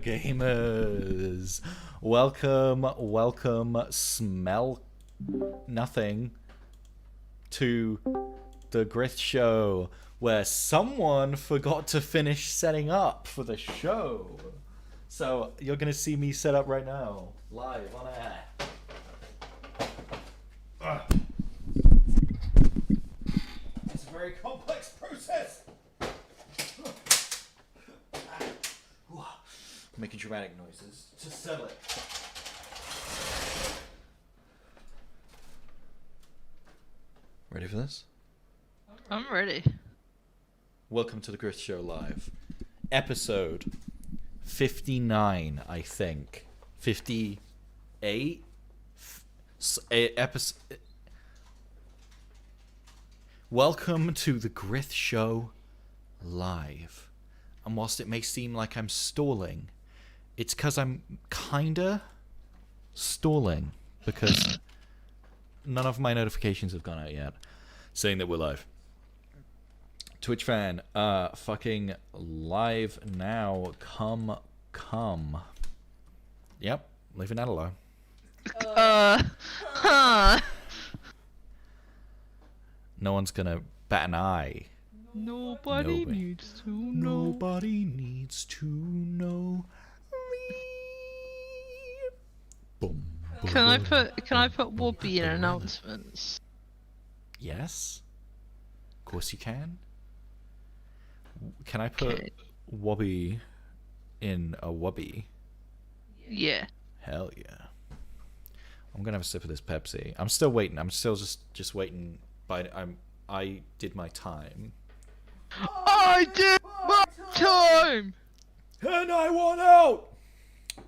Gamers, welcome, smell nothing to the GRYITH show, where someone forgot to finish setting up for the show. So you're gonna see me set up right now, live on air. It's a very complex process. Making dramatic noises to settle it. Ready for this? I'm ready. Welcome to the GRYITH Show Live. Episode 59, I think. 58? Episode. Welcome to the GRYITH Show Live. And whilst it may seem like I'm stalling, it's because I'm kinda stalling because none of my notifications have gone out yet saying that we're live. Twitch fan, fucking live now. Come. Yep, leaving that alone. No one's gonna bat an eye. Nobody needs to know. Nobody needs to know. Boom. Can I put Wobby in announcements? Yes. Of course you can. Can I put Wobby in a Wobby? Yeah. Hell yeah. I'm gonna have a sip of this Pepsi. I'm still waiting. I'm still just waiting. But I did my time. I did my time! And I want out!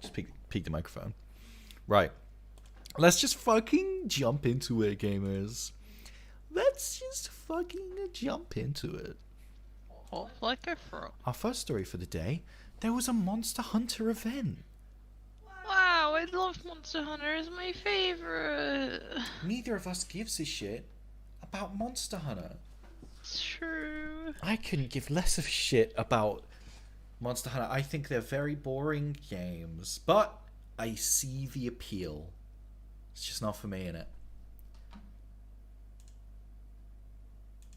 Just peek the microphone. Right. Let's just fucking jump into it, gamers. Let's just fucking jump into it. Hop like a frog. Our first story for the day, there was a Monster Hunter event. Wow, I love Monster Hunter. It's my favorite. Neither of us gives a shit about Monster Hunter. It's true. I couldn't give less of a shit about Monster Hunter. I think they're very boring games, but I see the appeal. It's just not for me, innit?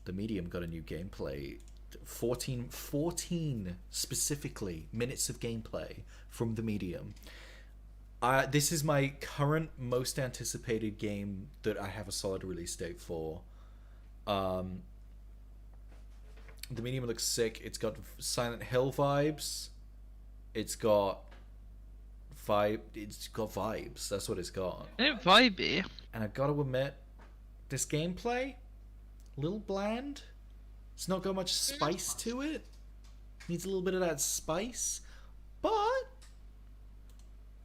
The Medium got a new gameplay. 14 specifically minutes of gameplay from the Medium. This is my current most anticipated game that I have a solid release date for. The Medium looks sick. It's got Silent Hill vibes. It's got vibes. That's what it's got. It's vibey. And I gotta admit, this gameplay, a little bland. It's not got much spice to it. Needs a little bit of that spice. But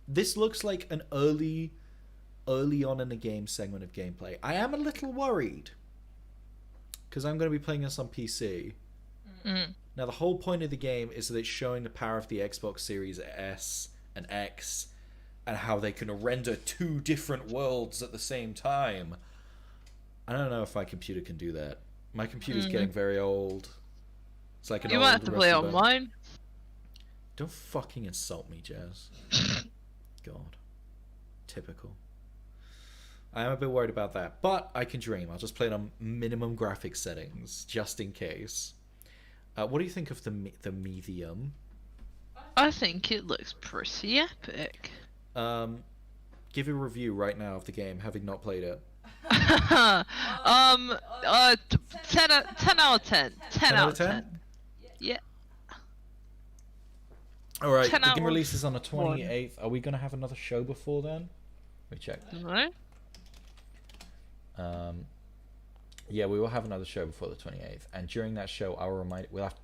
this looks like an early on in the game segment of gameplay. I am a little worried because I'm going to be playing this on PC. Now, the whole point of the game is that it's showing the power of the Xbox Series S and X and how they can render two different worlds at the same time. I don't know if my computer can do that. My computer's getting very old. It's like an You old might have to play rusty bone. online. Don't fucking insult me, Jazz. God. Typical. I am a bit worried about that, but I can dream. I'll just play it on minimum graphics settings, just in case. What do you think of the Medium? I think it looks pretty epic. Give a review right now of the game, having not played it. 10 out of 10. 10 out of 10. Yeah. Alright, the 10 out game of releases on the 28th. Are we going to have another show before then? Let me check. No? Yeah, we will have another show before the 28th. And during that show, we'll have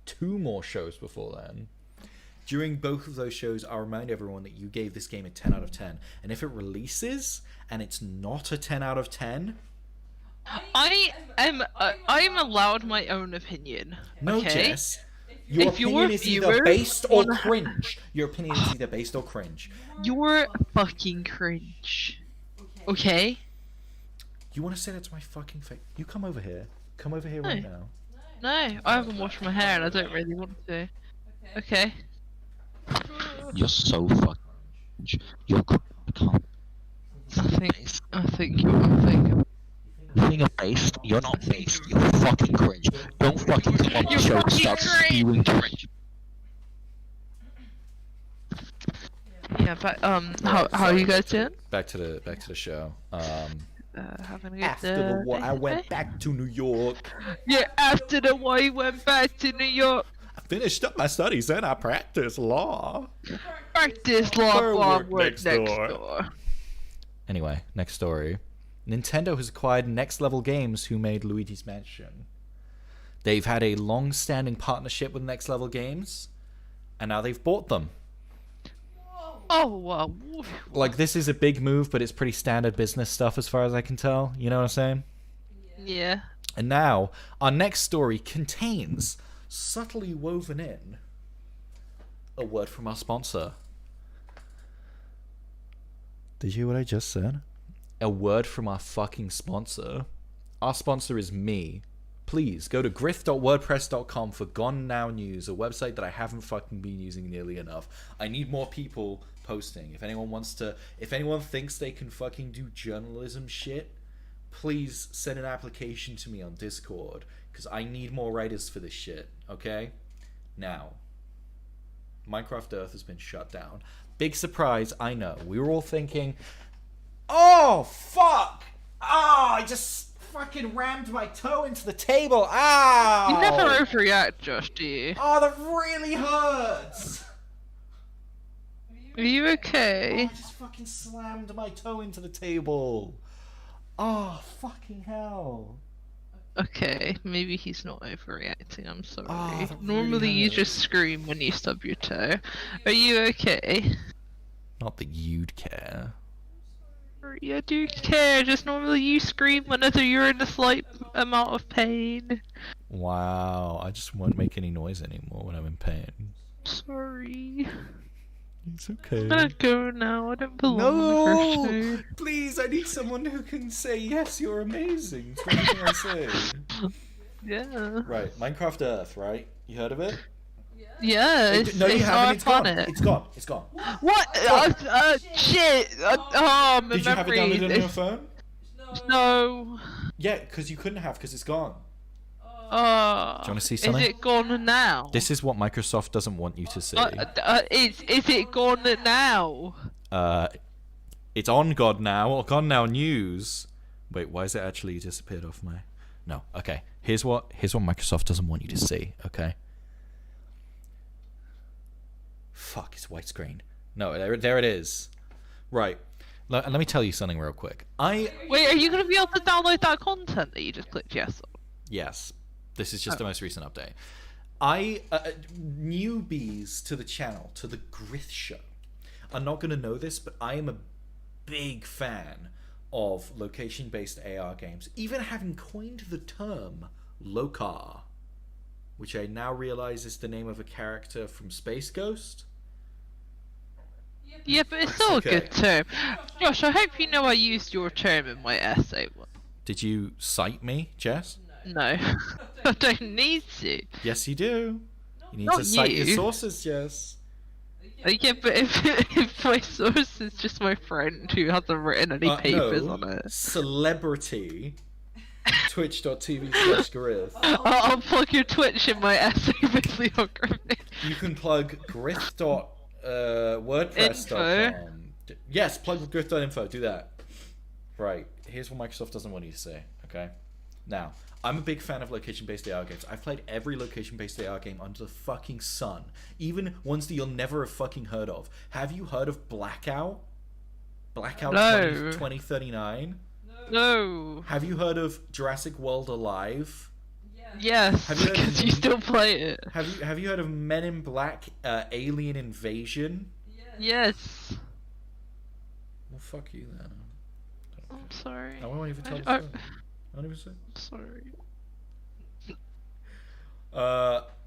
2 more shows before then. During both of those shows, I'll remind everyone that you gave this game a 10 out of 10. And if it releases and it's not a 10 out of 10... I'm allowed my own opinion. No, okay? Jess. Your If opinion your is either viewers based or wanna- cringe. Your opinion is either based or cringe. You're fucking cringe. Okay? You want to say that to my fucking face? You come over here. Come over here right now. No, I haven't washed my hair and I don't really want to. Okay. You're so fucking cringe. You're I think you're unthinkable. thing of based. You're not based. You're fucking cringe. Don't fucking come on the You're show and fucking start cringe. spewing cringe. Yeah, but how are you guys doing? Back to the show. Having a good After the war, I went back to New York. Yeah, after the war, you went back to New York. I finished up my studies and I practiced law. Practice law Or while work work next next door. door. Anyway, next story. Nintendo has acquired Next Level Games, who made Luigi's Mansion. They've had a long-standing partnership with Next Level Games, and now they've bought them. Oh, wow. Like, this is a big move, but it's pretty standard business stuff as far as I can tell. You know what I'm saying? Yeah. And now, our next story contains, subtly woven in, a word from our sponsor. Did you hear what I just said? A word from our fucking sponsor. Our sponsor is me. Please go to gryth.wordpress.com for Gone Now News, a website that I haven't fucking been using nearly enough. I need more people posting. If anyone thinks they can fucking do journalism shit, please send an application to me on Discord, because I need more writers for this shit, okay? Now, Minecraft Earth has been shut down. Big surprise, I know. We were all thinking, oh, fuck! Oh, I just fucking rammed my toe into the table. Ow! You never overreact, Josh, do you? Oh, that really hurts! Are you Oh, okay? I just fucking slammed my toe into the table. Oh, fucking hell. Okay, maybe he's not overreacting, I'm sorry. Oh, that Normally really you hurts. just scream when you stub your toe. Are you okay? Not that you'd care. I do care, just normally you scream whenever you're in a slight amount of pain. Wow, I just won't make any noise anymore when I'm in pain. Sorry. It's okay. I'm gonna go now, I don't belong in the first No! two. Please, I need someone who can say, yes, you're amazing to everything I say. Yeah. Right, Minecraft Earth, right? You heard of it? Yeah, it's, No, you it's haven't. our It's gone. planet. It's gone. It's gone. What? Shit! Oh, my Did you have it memory. downloaded on your phone? No. Yeah, because you couldn't have, because it's gone. Do you wanna see something? Is it gone now? This is what Microsoft doesn't want you to see. Is it gone now? It's on God Now, or God Now News. Wait, why is it actually disappeared off my... No, okay. Here's what Microsoft doesn't want you to see, okay? Fuck, it's white screen. No, there it is. Right. Let me tell you something real quick. Wait, are you gonna be able to download that content that you just clicked yes on? Yes. This is just the most recent update. Newbies to the channel, to the GRYITH show, are not going to know this, but I am a big fan of location-based AR games, even having coined the term Lokar, which I now realize is the name of a character from Space Ghost. Yeah, but it's still Okay. a good term. Josh, I hope you know I used your term in my essay. Did you cite me, Jess? No, I don't need to. Yes, you do. You need Not to cite your you. sources, Jess. Yeah, but if my source is just my friend who hasn't written any papers No. on it, Celebrity. Twitch.tv/GRYITH. I'll plug your Twitch in my essay bibliography. You can plug gryth.wordpress.com. Yes, plug gryth.info. Do that. Right. Here's what Microsoft doesn't want you to say. Okay. Now, I'm a big fan of location-based AR games. I've played every location-based AR game under the fucking sun. Even ones that you'll never have fucking heard of. Have you heard of Blackout? Blackout No. 2039? No. Have you heard of Jurassic World Alive? Yes, Have you heard because of- you still play it. Have you heard of Men in Black Alien Invasion? Yes. Well, fuck you then. I'm sorry. I won't even tell the I- story. I won't even say. Sorry.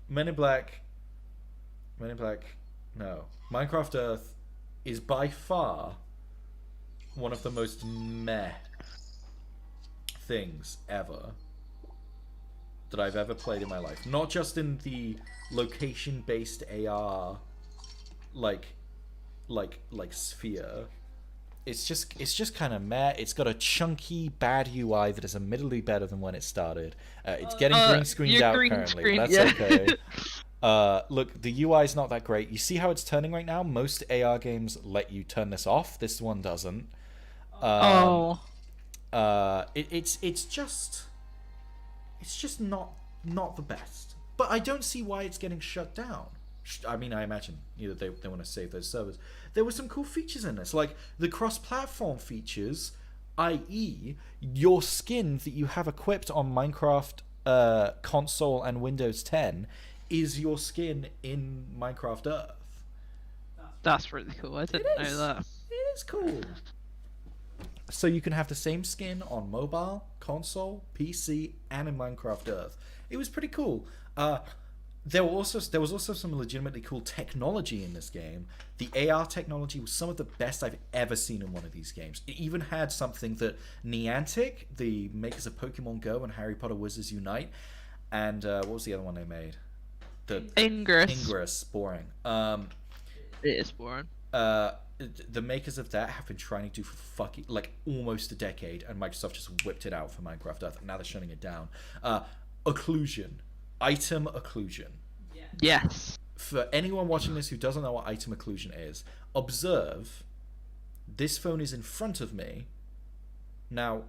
Men in Black. No. Minecraft Earth is by far one of the most meh things ever. that I've ever played in my life. Not just in the location-based AR, like sphere. It's just kind of meh. It's got a chunky, bad UI that is admittedly better than when it started. It's getting green screened out currently. But that's okay. Look, the UI is not that great. You see how it's turning right now? Most AR games let you turn this off. This one doesn't. It's just not the best. But I don't see why it's getting shut down. I mean, I imagine they want to save those servers. There were some cool features in this, like the cross-platform features, i.e., your skin that you have equipped on Minecraft console and Windows 10 is your skin in Minecraft Earth. That's really cool. I didn't know that. It is cool. So you can have the same skin on mobile, console, PC, and in Minecraft Earth. It was pretty cool. There was also some legitimately cool technology in this game. The AR technology was some of the best I've ever seen in one of these games. It even had something that Niantic, the makers of Pokemon Go and Harry Potter Wizards Unite, and what was the other one they made? Ingress. Boring. It is boring. The makers of that have been trying to do for fucking like almost a decade, and Microsoft just whipped it out for Minecraft Earth, and now they're shutting it down. Occlusion. Item occlusion. Yes. For anyone watching this who doesn't know what item occlusion is, observe this phone is in front of me. Now,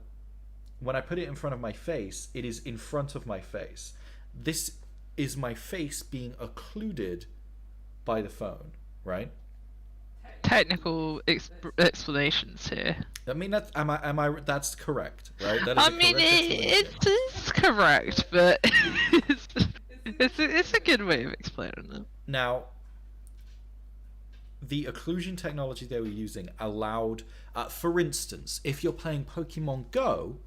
when I put it in front of my face, it is in front of my face. This is my face being occluded by the phone, right? Technical explanations here. I mean, that's that's correct, right? That is I mean, it's correct, but it's a good way of explaining it. Now, the occlusion technology they were using allowed, for instance, if you're playing Pokemon Go,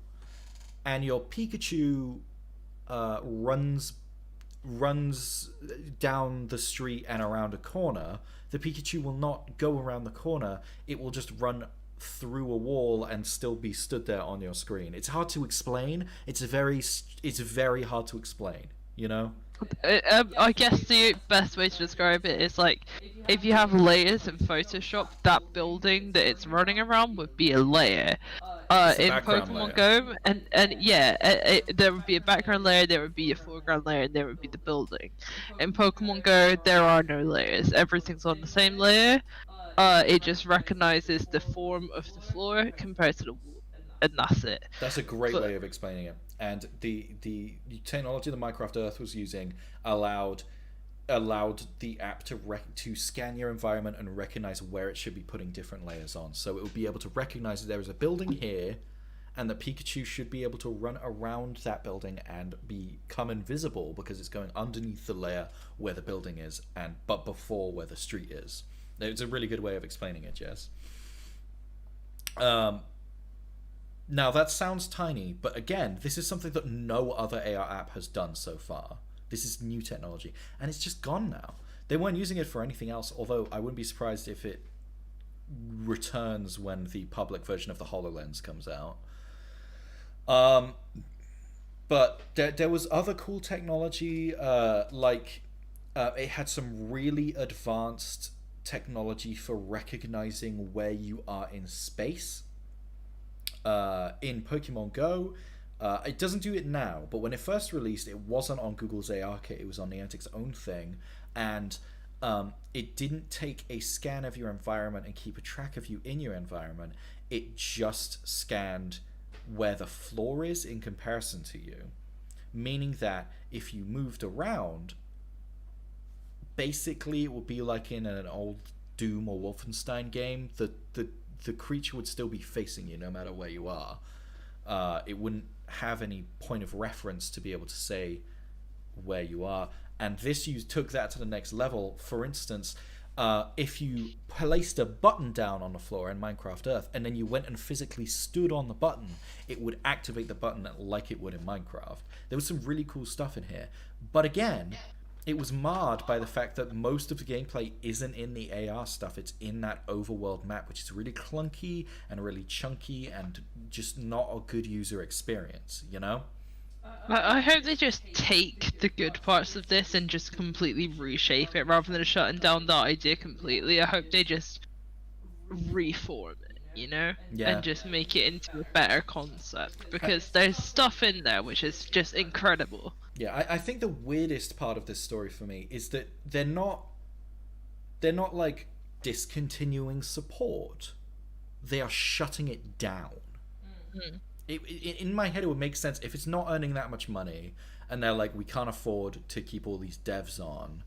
and your Pikachu runs down the street and around a corner, the Pikachu will not go around the corner. It will just run through a wall and still be stood there on your screen. It's hard to explain. It's very hard to explain, you know? I guess the best way to describe it is like if you have layers in Photoshop, that building that it's running around would be a layer. In Pokemon Go, and there would be a background layer, there would be a foreground layer, and there would be the building. In Pokemon Go, there are no layers. Everything's on the same layer. It just recognizes the form of the floor compared to the wall, and that's it. That's a great way of explaining it. And the technology that Minecraft Earth was using allowed the app to scan your environment and recognize where it should be putting different layers on. So it would be able to recognize that there is a building here, and that Pikachu should be able to run around that building and become invisible because it's going underneath the layer where the building is, but before where the street is. It's a really good way of explaining it, Jess. Now that sounds tiny, but again, this is something that no other AR app has done so far. This is new technology, and it's just gone now. They weren't using it for anything else, although I wouldn't be surprised if it returns when the public version of the HoloLens comes out. But there was other cool technology, like it had some really advanced technology for recognizing where you are in space. In Pokemon Go, it doesn't do it now, but when it first released, it wasn't on Google's AR kit, it was on Niantic's own thing, and it didn't take a scan of your environment and keep a track of you in your environment. It just scanned where the floor is in comparison to you, meaning that if you moved around, basically it would be like in an old Doom or Wolfenstein game, the creature would still be facing you no matter where you are. It wouldn't have any point of reference to be able to say where you are. And this took that to the next level. For instance, if you placed a button down on the floor in Minecraft Earth and then you went and physically stood on the button, it would activate the button like it would in Minecraft. There was some really cool stuff in here. But again, it was marred by the fact that most of the gameplay isn't in the AR stuff. It's in that overworld map, which is really clunky and really chunky and just not a good user experience, you know? I hope they just take the good parts of this and just completely reshape it rather than shutting down that idea completely. I hope they just reform it, you know, Yeah. and just make it into a better concept because there's stuff in there which is just incredible. Yeah, I think the weirdest part of this story for me is that they're not like discontinuing support. They are shutting it down. Mm. In my head, it would make sense if it's not earning that much money and they're like, we can't afford to keep all these devs on.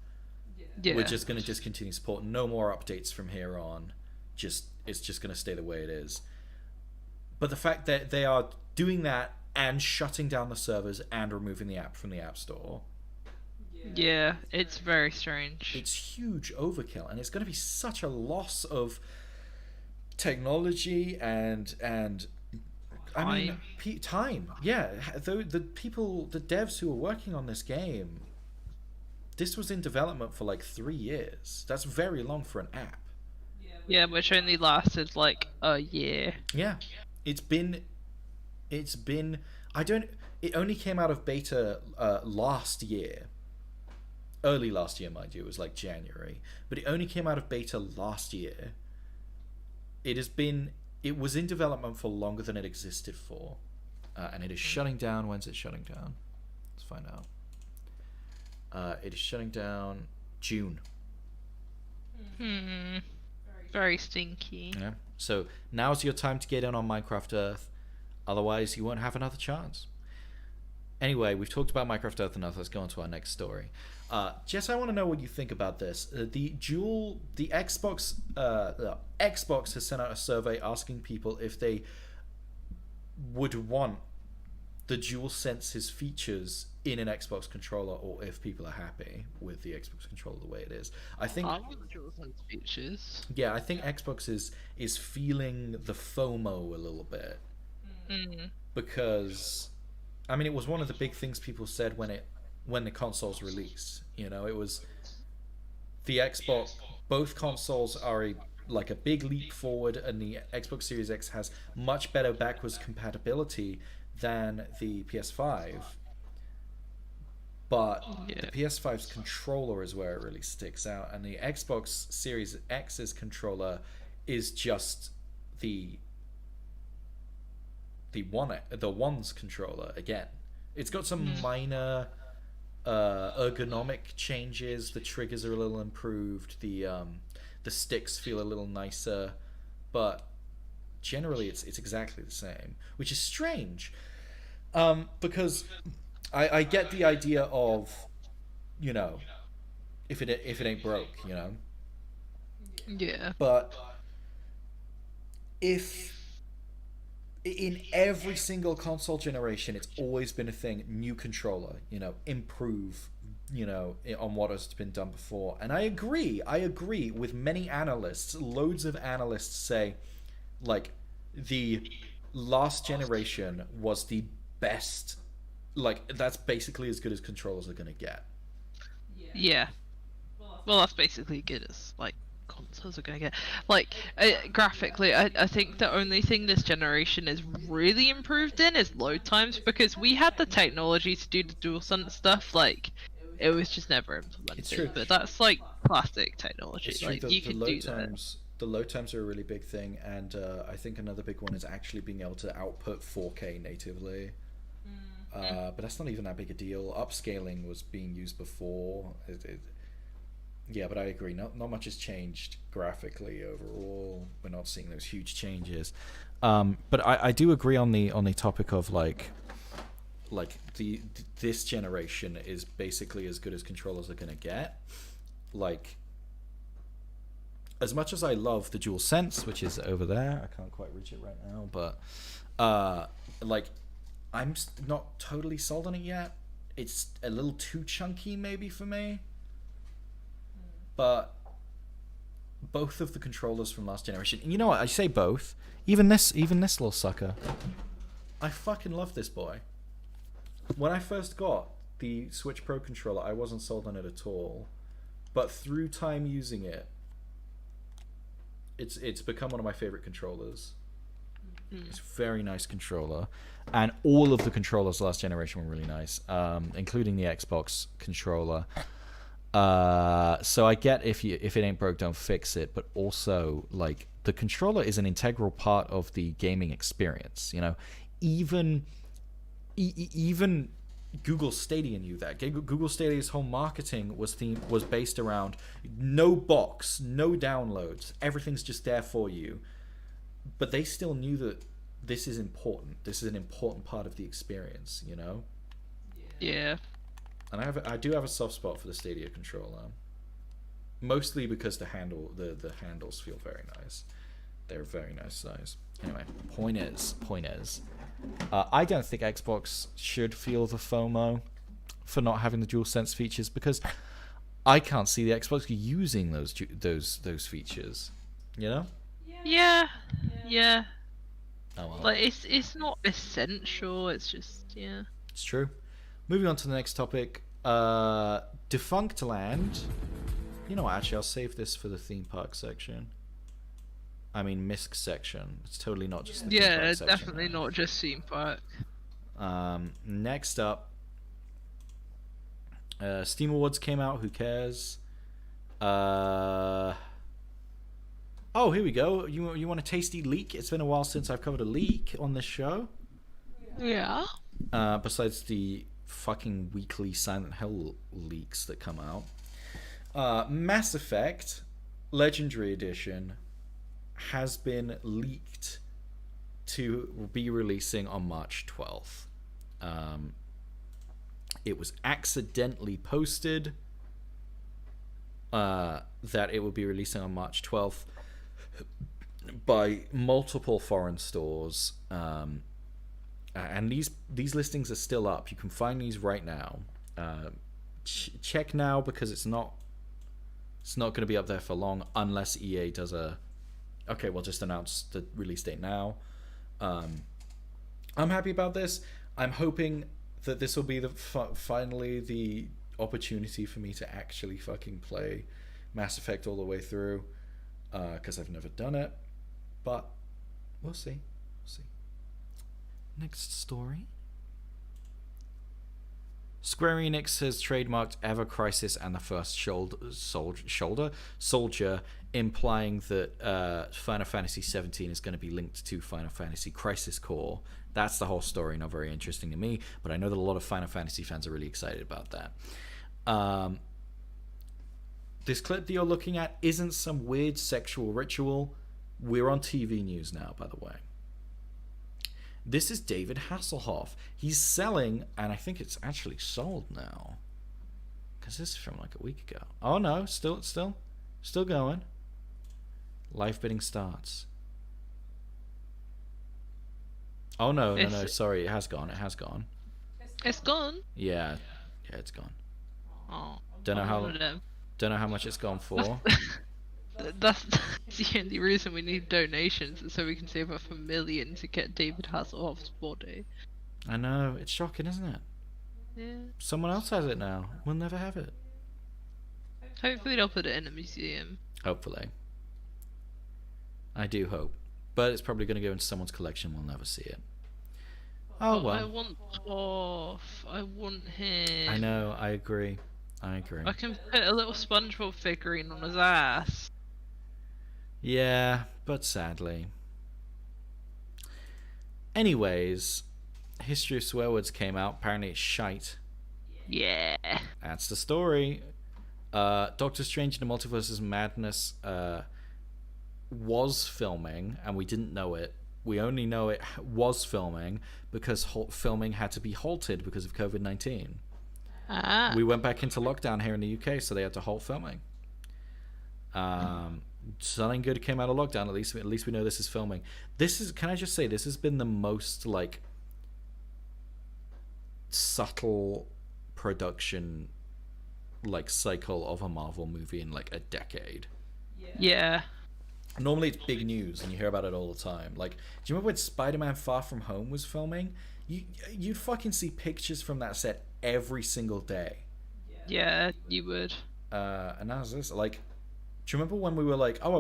Yeah. We're just going to discontinue support. No more updates from here on. It's just going to stay the way it is. But the fact that they are doing that and shutting down the servers and removing the app from the App Store, Yeah, it's very strange. it's huge overkill, and it's going to be such a loss of technology and I mean time. Yeah, the people, the devs who were working on this game, this was in development for like 3 years. That's very long for an app. Yeah, which only lasted like a year. Yeah, it's been it only came out of beta last year, early last year, mind you. It was like January, but it only came out of beta last year. It was in development for longer than it existed for, and it is shutting down. When's it shutting down? Let's find out. It is shutting down June. Very stinky. Yeah. So now's your time to get in on Minecraft Earth. Otherwise, you won't have another chance. Anyway, we've talked about Minecraft Earth enough. Let's go on to our next story. Jess, I want to know what you think about this. The Xbox has sent out a survey asking people if they would want the DualSense's features in an Xbox controller, or if people are happy with the Xbox controller the way it is. I think I want the DualSense features. Yeah, I think Xbox is feeling the FOMO a little bit. Because I mean, it was one of the big things people said when the consoles released. You know, it was the Xbox. Both consoles are a big leap forward, and the Xbox Series X has much better backwards compatibility than the PS5. But the PS5's controller is where it really sticks out, and the Xbox Series X's controller is just the One's controller again. It's got some minor ergonomic changes. The triggers are a little improved. The sticks feel a little nicer, but generally it's exactly the same, which is strange, because I get the idea of, you know, if it ain't broke, you know. Yeah. But if in every single console generation, it's always been a thing, new controller, you know, improve, you know, on what has been done before. And I agree with many analysts. Loads of analysts say, like, the last generation was the best. Like, that's basically as good as controllers are gonna get. Yeah. Well, that's basically good as like consoles are gonna get. Like graphically, I think the only thing this generation is really improved in is load times, because we had the technology to do the DualSense stuff. Like, it was just never implemented. It's true. But that's like classic technology. It's true. Like, you could do that. The load times are a really big thing, and I think another big one is actually being able to output 4K natively. But that's not even that big a deal. Upscaling was being used before. Yeah, but I agree. Not much has changed graphically overall. We're not seeing those huge changes. But I do agree on the topic of like this generation is basically as good as controllers are gonna get. Like, as much as I love the DualSense, which is over there, I can't quite reach it right now, but like, I'm not totally sold on it yet. It's a little too chunky maybe for me. But both of the controllers from last generation, and you know what, I say both, even this little sucker, I fucking love this boy. When I first got the Switch Pro controller, I wasn't sold on it at all, but through time using it, it's become one of my favorite controllers. It's a very nice controller, and all of the controllers last generation were really nice, including the Xbox controller. So I get if it ain't broke, don't fix it, but also like the controller is an integral part of the gaming experience. You know, even Google Stadia knew that. Google Stadia's whole marketing was based around no box, no downloads, everything's just there for you. But they still knew that this is important. This is an important part of the experience, you know? Yeah. And I do have a soft spot for the Stadia controller, mostly because the handles feel very nice. They're a very nice size. Anyway, point is, I don't think Xbox should feel the FOMO for not having the DualSense features, because I can't see the Xbox using those features. You know? Yeah. Oh well. Like it's not essential. It's just It's true. Moving on to the next topic, Defunct Land. You know what, actually, I'll save this for the theme park section. I mean, MISC section. It's totally not just the theme park section. Yeah, definitely not just theme park. Next up, Steam Awards came out. Who cares? Oh, here we go. You want a tasty leak? It's been a while since I've covered a leak on this show. Yeah. Besides the fucking weekly Silent Hill leaks that come out. Mass Effect Legendary Edition has been leaked to be releasing on March 12th. It was accidentally posted that it will be releasing on March 12th by multiple foreign stores. And these listings are still up. You can find these right now. Check now, because it's not going to be up there for long unless EA does we'll just announce the release date now. I'm happy about this. I'm hoping that this will be finally the opportunity for me to actually fucking play Mass Effect all the way through, because I've never done it. But we'll see. Next story. Square Enix has trademarked Ever Crisis and the First Soldier, implying that Final Fantasy 17 is going to be linked to Final Fantasy Crisis Core. That's the whole story, not very interesting to me, but I know that a lot of Final Fantasy fans are really excited about that. This clip that you're looking at isn't some weird sexual ritual. We're on TV news now, by the way. This is David Hasselhoff. He's selling, and I think it's actually sold now, because this is from like a week ago. Oh no, still going. Live bidding starts. Oh no, sorry, it has gone. It's gone. Yeah, it's gone. Oh, don't know how much it's gone for. That's the only reason we need donations, so we can save up $1 million to get David Hasselhoff's body. I know, it's shocking, isn't it? Yeah. Someone else has it now. We'll never have it. Hopefully they'll put it in a museum. Hopefully. I do hope. But it's probably going to go into someone's collection. We'll never see it. Oh well. I want Toph. I want him. I know, I agree. I can put a little SpongeBob figurine on his ass. Yeah, but sadly. Anyways, History of Swear Words came out. Apparently it's shite. Yeah. That's the story. Doctor Strange in the Multiverse of Madness was filming, and we didn't know it. We only know it was filming because filming had to be halted because of COVID-19. We went back into lockdown here in the UK, so they had to halt filming. Something good came out of lockdown. At least we know this is filming. Can I just say, this has been the most like subtle production like cycle of a Marvel movie in like a decade. Yeah. Normally it's big news and you hear about it all the time. Like, do you remember when Spider-Man Far From Home was filming? You'd fucking see pictures from that set every single day. Yeah, you would. And how's this? Like, Do you remember when we were like, oh, I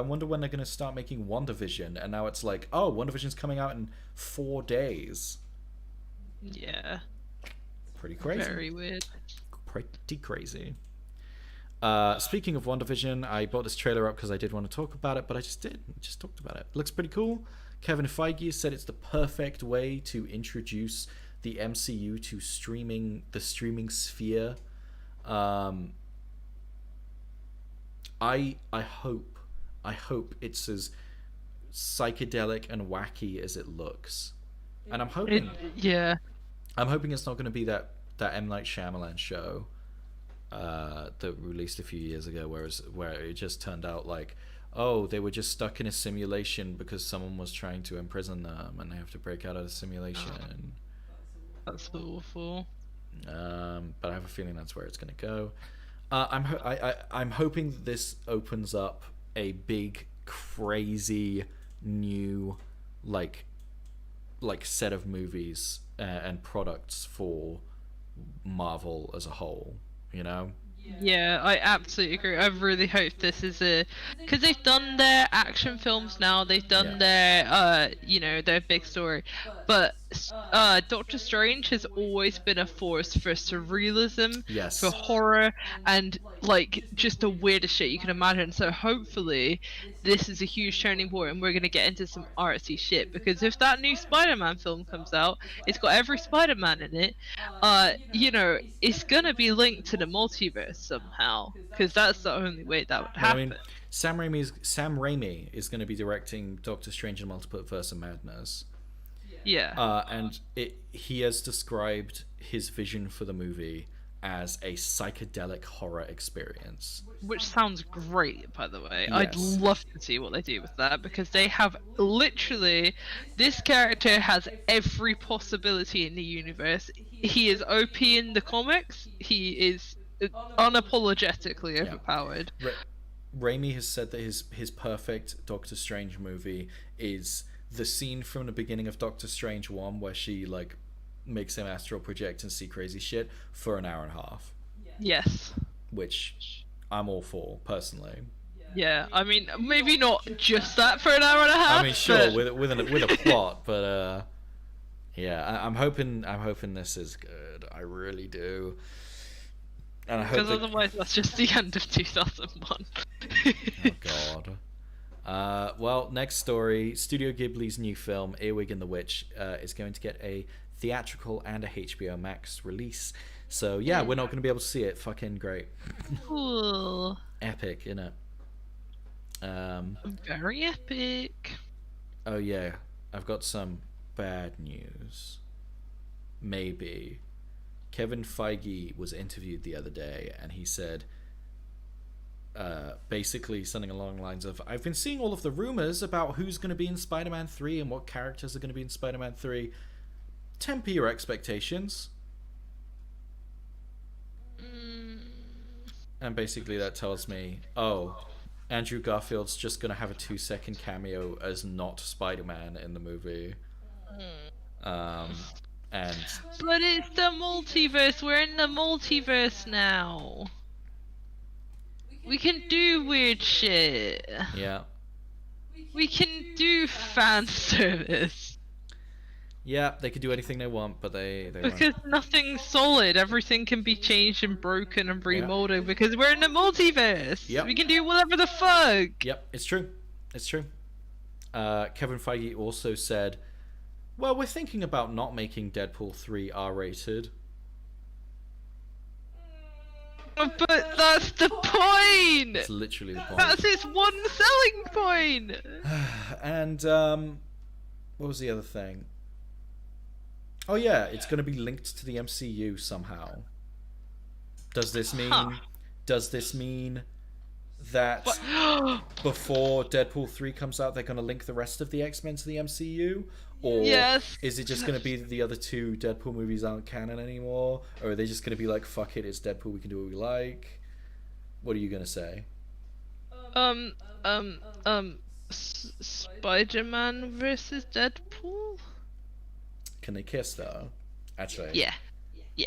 wonder when they're gonna start making WandaVision, and now it's like, oh, WandaVision's coming out in 4 days. Yeah. Pretty crazy. Very weird. Pretty crazy. Speaking of WandaVision, I brought this trailer up because I did want to talk about it, but I just did. Just talked about it. Looks pretty cool. Kevin Feige said it's the perfect way to introduce the MCU to the streaming sphere. I hope it's as psychedelic and wacky as it looks, and I'm hoping. I'm hoping it's not going to be that M. Night Shyamalan show that released a few years ago, where it just turned out like, oh, they were just stuck in a simulation because someone was trying to imprison them, and they have to break out of the simulation. That's awful. But I have a feeling that's where it's going to go. I'm hoping that this opens up a big, crazy, new, like set of movies and products for Marvel as a whole. You know. Yeah, I absolutely agree. I really hope this is because they've done their action films now. They've done their their big story, but Doctor Strange has always been a force for surrealism, yes, for horror, and like just the weirdest shit you can imagine. So hopefully this is a huge turning point and we're gonna get into some artsy shit, because if that new Spider-Man film comes out, it's got every Spider-Man in it, it's gonna be linked to the multiverse somehow, because that's the only way that would happen. I mean, Sam Raimi is going to be directing Doctor Strange and Multiverse of Madness. Yeah. And he has described his vision for the movie as a psychedelic horror experience. Which sounds great, by the way. Yes. I'd love to see what they do with that, because they have literally... This character has every possibility in the universe. He is OP in the comics. He is unapologetically overpowered. Raimi has said that his perfect Doctor Strange movie is the scene from the beginning of Doctor Strange 1 where she like makes him astral project and see crazy shit for an hour and a half. Yes. Which I'm all for, personally. Yeah, I mean, maybe not just that for an hour and a half. I mean, sure, with a plot, but yeah, I'm hoping this is good. I really do. And I hope because otherwise that's just the end of 2001. Oh god. Well, next story. Studio Ghibli's new film, Earwig and the Witch, is going to get a theatrical and a HBO Max release. So yeah, we're not going to be able to see it. Fucking great. Cool. Epic, innit? Very epic. Oh yeah, I've got some bad news. Maybe. Kevin Feige was interviewed the other day, and he said basically something along the lines of, I've been seeing all of the rumors about who's going to be in Spider-Man 3 and what characters are going to be in Spider-Man 3. Temper your expectations. And basically that tells me, oh, Andrew Garfield's just going to have a 2-second cameo as not Spider-Man in the movie. But it's the multiverse. We're in the multiverse now. We can do weird shit. Yeah. We can do fan service. Yeah, they can do anything they want, but they because won't. Nothing's solid. Everything can be changed and broken and remolded because we're in the multiverse. Yep. We can do whatever the fuck. Yep, it's true. It's true. Kevin Feige also said, well, we're thinking about not making Deadpool 3 R-rated. But that's the point! It's literally the point. That's its one selling point! And, what was the other thing? Oh yeah, it's going to be linked to the MCU somehow. Does this mean that before Deadpool 3 comes out, they're going to link the rest of the X-Men to the MCU? Or is it just going to be the other 2 Deadpool movies aren't canon anymore? Or are they just going to be like, fuck it, it's Deadpool, we can do what we like? What are you going to say? Spider-Man versus Deadpool? Can they kiss, though? Actually. Yeah.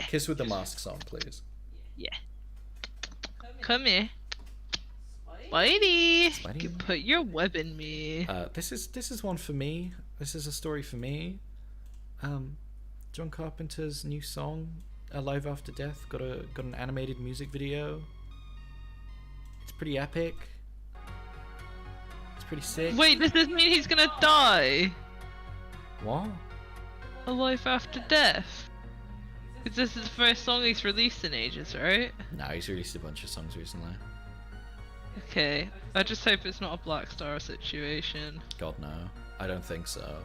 Kiss with the masks on, please. Yeah. Come here. Spidey, you put your web in me. This is one for me. This is a story for me. John Carpenter's new song, "Alive After Death," got an animated music video. It's pretty epic. It's pretty sick. Wait, does this mean he's gonna die? What? A life after death? Because this is the first song he's released in ages, right? No, he's released a bunch of songs recently. Okay, I just hope it's not a Black Star situation. God no, I don't think so.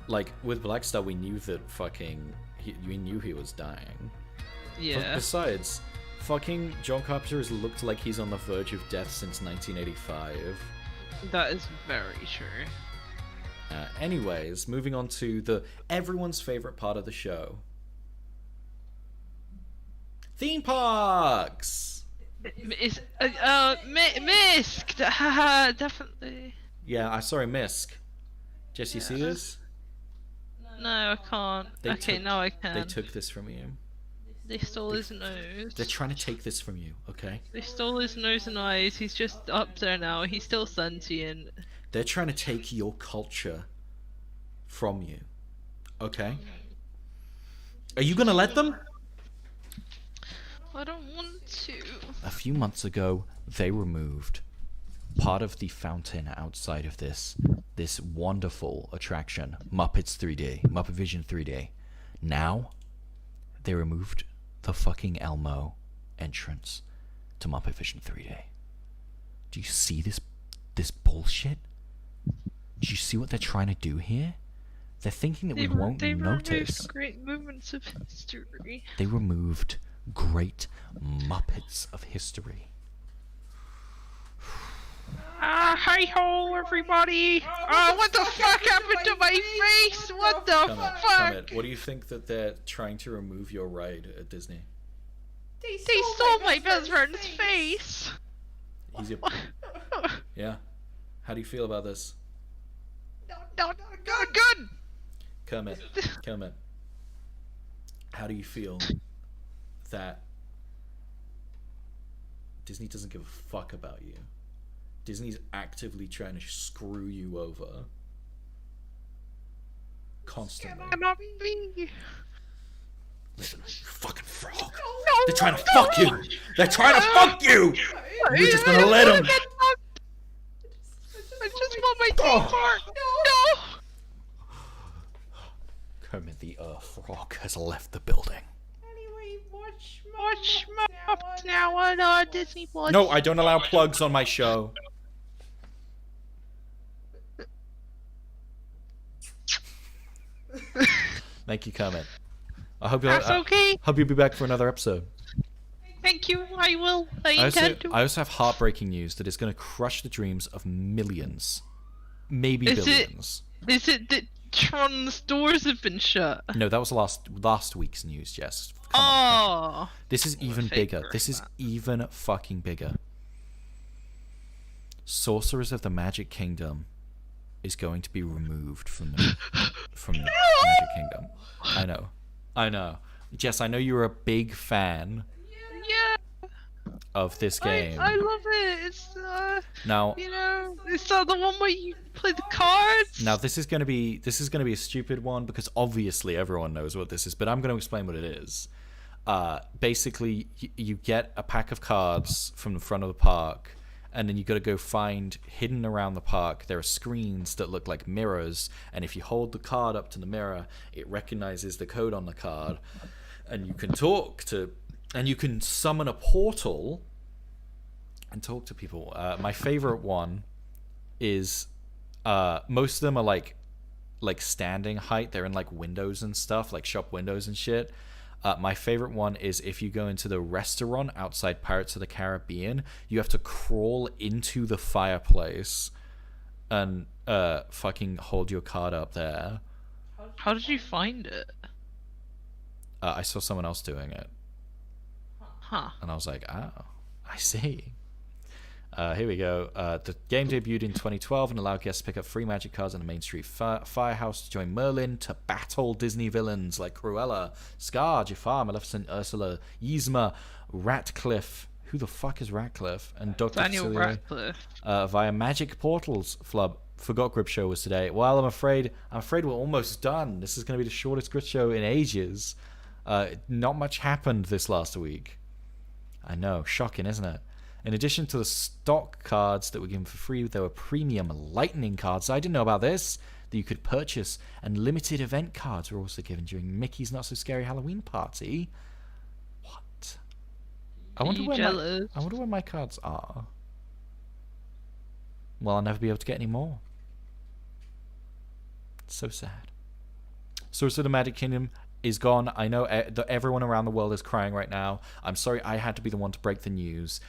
Like with Black Star, we knew that we knew he was dying. Yeah. Besides, fucking John Carpenter has looked like he's on the verge of death since 1985. That is very true. Anyways, moving on to everyone's favorite part of the show. Theme parks! Is Misk! Haha, definitely. Yeah, sorry, Misk. Jess, you see this? No, I can't. Now I can. They took this from you. They stole his nose. They're trying to take this from you, okay? They stole his nose and eyes. He's just up there now. He's still sentient. They're trying to take your culture from you, okay? Are you gonna let them? I don't want to. A few months ago, they removed part of the fountain outside of this wonderful attraction, Muppets 3D, Muppet Vision 3D. Now, they removed the fucking Elmo entrance to Muppet Vision 3D. Do you see this bullshit? Do you see what they're trying to do here? They're thinking that we won't notice. Great moments of history. They removed great Muppets of history. Hi ho, everybody! What the fuck happened to my face? What the fuck? Comment. What do you think that they're trying to remove your ride at Disney? They stole my best friend's face! Yeah? How do you feel about this? No, good! Kermit. How do you feel that Disney doesn't give a fuck about you? Disney's actively trying to screw you over. Constantly. Listen, you fucking frog. No, They're trying to fuck you! They're trying to fuck you! You're just gonna let them! I just want my teeth. No! Kermit the frog has left the building. Anyway, watch Muppets now on Disney Plus. No, I don't allow plugs on my show. Thank you, Kermit. I hope That's okay. Hope you'll be back for another episode. Thank you. I will. I intend to. I also have heartbreaking news that is going to crush the dreams of millions, maybe billions. Is it that Tron's doors have been shut? No, that was last week's news, Jess. Come on. This is even bigger. This is even fucking bigger. Sorcerers of the Magic Kingdom is going to be removed from the Magic Kingdom. I know. Jess, I know you're a big fan. Yeah. Of this game. I love it. It's now, it's the one where you play the cards. Now this is gonna be a stupid one because obviously everyone knows what this is, but I'm gonna explain what it is. Basically, you get a pack of cards from the front of the park, and then you got to go find hidden around the park. There are screens that look like mirrors, and if you hold the card up to the mirror, it recognizes the code on the card, and you can summon a portal and talk to people. My favorite one is most of them are like standing height. They're in like windows and stuff, like shop windows and shit. My favorite one is if you go into the restaurant outside Pirates of the Caribbean, you have to crawl into the fireplace and fucking hold your card up there. How did you find it? I saw someone else doing it. Huh. And I was like, oh, I see. Here we go. The game debuted in 2012 and allowed guests to pick up free magic cards in the Main Street Firehouse to join Merlin to battle Disney villains like Cruella, Scar, Jafar, Maleficent, Ursula, Yzma, Ratcliffe, Who the fuck is Ratcliffe? And Dr. Daniel Facilio, Radcliffe. Via magic portals, Flub. Forgot Grip Show was today. Well, I'm afraid we're almost done. This is going to be the shortest Grip Show in ages. Not much happened this last week. I know, shocking, isn't it? In addition to the stock cards that were given for free, there were premium lightning cards. I didn't know about this. That you could purchase, and limited event cards were also given during Mickey's Not So Scary Halloween Party. What? I wonder where my cards are. Well, I'll never be able to get any more. It's so sad. Sorcerers of the Magic Kingdom is gone. I know everyone around the world is crying right now. I'm sorry I had to be the one to break the news.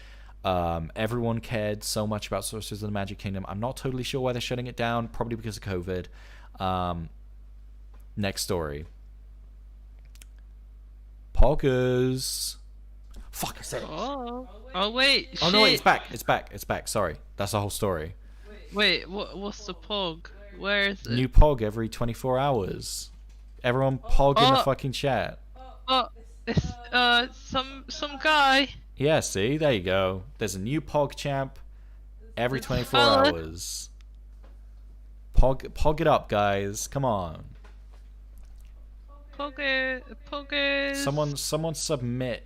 Everyone cared so much about Sorcerers of the Magic Kingdom. I'm not totally sure why they're shutting it down. Probably because of COVID. Next story. Poggers. Fuck, I said it. Oh wait. Oh no, wait, it's back. Sorry, that's the whole story. Wait, what's the Pog? Where is it? New Pog every 24 hours. Everyone Pog in the fucking chat. It's some guy. Yeah, see, there you go. There's a new Pog champ every 24 hours. Pog it up, guys. Come on. Poggers. Someone submit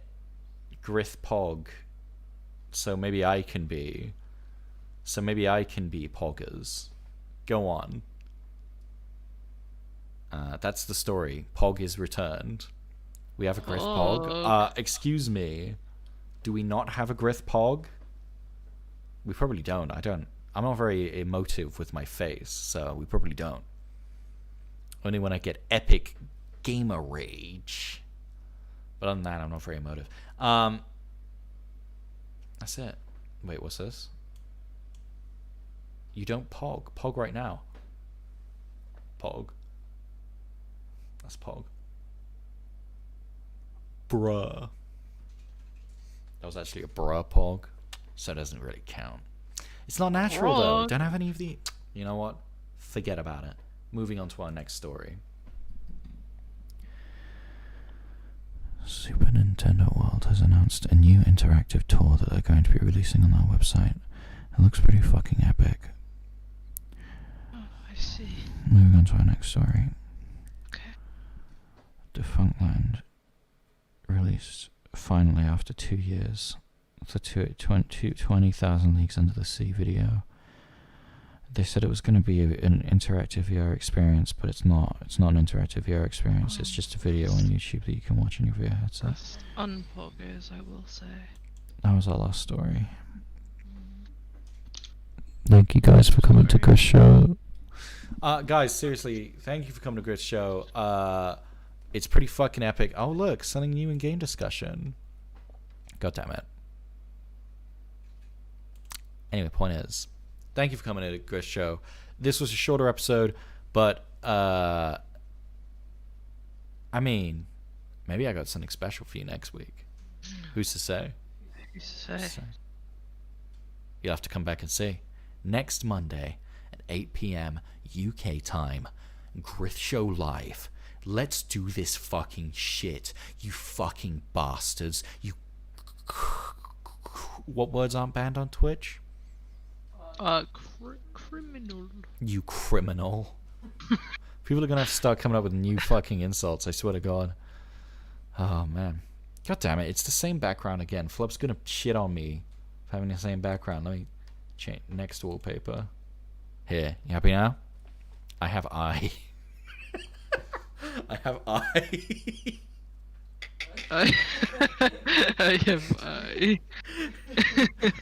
GRYITH Pog. So maybe I can be Poggers. Go on. That's the story. Pog is returned. We have a GRYITH Pog. Excuse me. Do we not have a GRYITH Pog? We probably don't. I'm not very emotive with my face, so we probably don't. Only when I get epic gamer rage. But other than that, I'm not very emotive. That's it. Wait, what's this? You don't Pog. Pog right now. Pog. That's Pog. Bruh. That was actually a bruh Pog, so it doesn't really count. It's not natural though. Don't have any of the... You know what? Forget about it. Moving on to our next story. Super Nintendo World has announced a new interactive tour that they're going to be releasing on their website. It looks pretty fucking epic. Oh, I see. Moving on to our next story. Okay. Defunctland released finally after 2 years the 20,000 Leagues Under the Sea video. They said it was going to be an interactive VR experience, but it's not. It's not an interactive VR experience. It's just a video on YouTube that you can watch on your VR headset. That's unpoggers, I will say. That was our last story. Thank you guys for coming to Grith Show. Guys, seriously, thank you for coming to Grith Show. It's pretty fucking epic. Oh look, something new in game discussion. God damn it. Anyway, point is, thank you for coming to Grith Show. This was a shorter episode, but I mean, maybe I got something special for you next week. Who's to say? Who's to say? You'll have to come back and see. Next Monday at 8 p.m. UK time, Grith Show Live. Let's do this fucking shit, you fucking bastards. You... What words aren't banned on Twitch? Criminal. You criminal. People are gonna have to start coming up with new fucking insults, I swear to God. Oh, man. God damn it, it's the same background again. Flub's gonna shit on me for having the same background. Let me change next wallpaper. Here, you happy now? I have eye. I have eye. I have eye.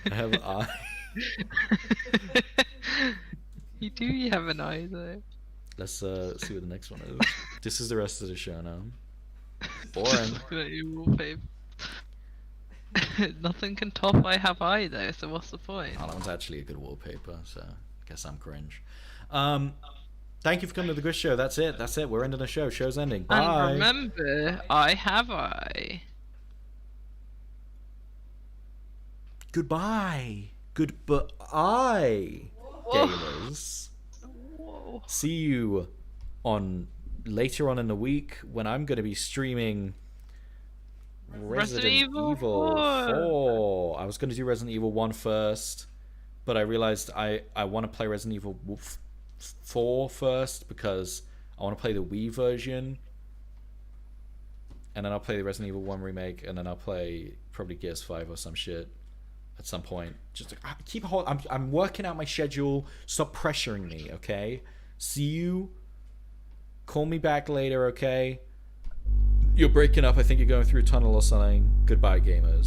I have eye. You have an eye though. Let's see what the next one is. This is the rest of the show now. Boring. Just looking at your wallpaper. Nothing can top I have eye though, so what's the point? Oh, that one's actually a good wallpaper, so I guess I'm cringe. Thank you for coming to the Grith Show. That's it. We're ending the show. Show's ending. Bye. And remember, I have eye. Goodbye. Goodbye, gamers. Whoa. See you on later on in the week when I'm going to be streaming Resident Evil 4. I was going to do Resident Evil 1 first, but I realized I want to play Resident Evil 4 first because I want to play the Wii version. And then I'll play the Resident Evil 1 remake, and then I'll play probably Gears 5 or some shit at some point. Just keep hold. I'm working out my schedule. Stop pressuring me, okay? See you. Call me back later, okay? You're breaking up. I think you're going through a tunnel or something. Goodbye, gamers.